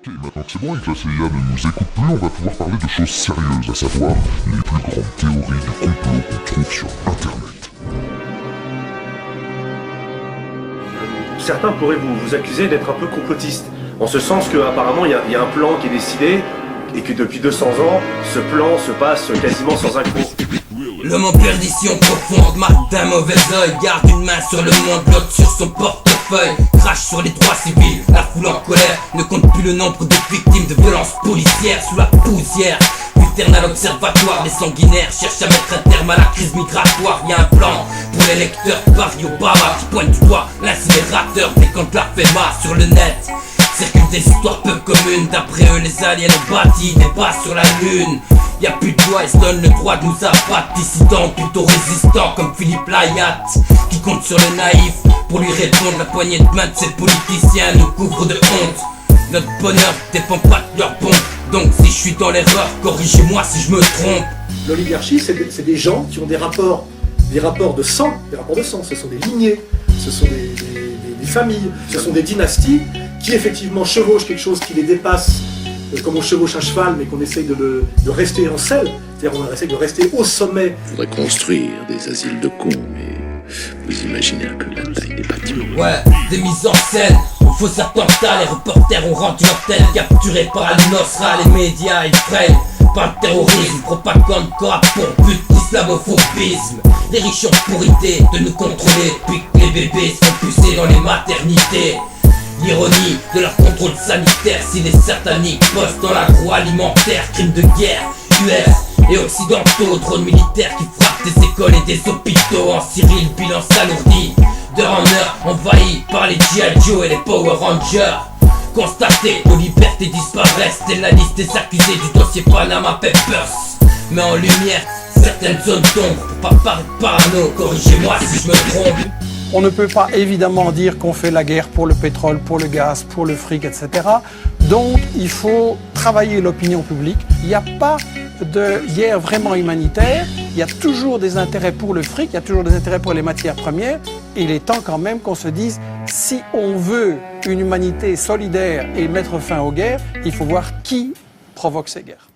Ok, maintenant que c'est bon et que la CIA ne nous écoute plus, on va pouvoir parler de choses sérieuses, à savoir les plus grandes théories du complot qu'on trouve sur Internet. Certains pourraient vous accuser d'être un peu complotiste, en ce sens qu'apparemment il y a un plan qui est décidé, et que depuis 200 ans, ce plan se passe quasiment sans accroc. L'homme en perdition profonde marque d'un mauvais oeil, garde une main sur le monde, l'autre sur son portefeuille, crache sur les droits civils, la foule en colère ne compte plus le nombre de victimes de violences policières sous la poussière. L'éternel observatoire, les sanguinaires cherchent à mettre un terme à la crise migratoire. Y'a un plan pour les lecteurs Paris Obama qui pointe du doigt l'incinérateur dès quand la fait masse sur le net. Circulent des histoires peu communes, d'après eux les aliens ont bâti des bases sur la lune. Y'a plus de loi et se donne le droit de nous abattre, dissidents plutôt résistants comme Philippe Layat, qui compte sur le naïf pour lui répondre. La poignée de main de ces politiciens nous couvre de honte. Notre bonheur dépend pas de leur pompe, donc si je suis dans l'erreur, corrigez-moi si je me trompe. L'oligarchie, c'est des gens qui ont des rapports de sang, ce sont des lignées, ce sont des familles, ce sont des dynasties qui effectivement chevauchent quelque chose qui les dépasse, comme on chevauche un cheval, mais qu'on essaye de rester en selle, c'est-à-dire on essaye de rester au sommet. Il faudrait construire des asiles de cons, mais vous imaginez un peu la taille des bâtiments. Ouais, des mises en scène, aux faux attentats, les reporters ont rendu l'antenne, capturés par Al-Nosra, les médias effrayent par le terrorisme, propagande corps pour but d'islamophobisme. Les riches ont pour idée de nous contrôler, puis que les bébés sont poussés dans les maternités. L'ironie de leur contrôle sanitaire, si les sataniques bossent dans l'agroalimentaire, crimes de guerre, US et occidentaux, drones militaires qui frappent des écoles et des hôpitaux. En Syrie, le bilan s'alourdit, d'heure en heure, envahi par les G.I. Joe et les Power Rangers. Constater, nos libertés disparaissent, c'est la liste des accusés du dossier Panama Papers. Mais en lumière, certaines zones d'ombre, pour pas paraître parano, corrigez-moi si je me trompe. On ne peut pas évidemment dire qu'on fait la guerre pour le pétrole, pour le gaz, pour le fric, etc. Donc il faut travailler l'opinion publique. Il n'y a pas de guerre vraiment humanitaire. Il y a toujours des intérêts pour le fric, il y a toujours des intérêts pour les matières premières. Il est temps quand même qu'on se dise, si on veut une humanité solidaire et mettre fin aux guerres, il faut voir qui provoque ces guerres.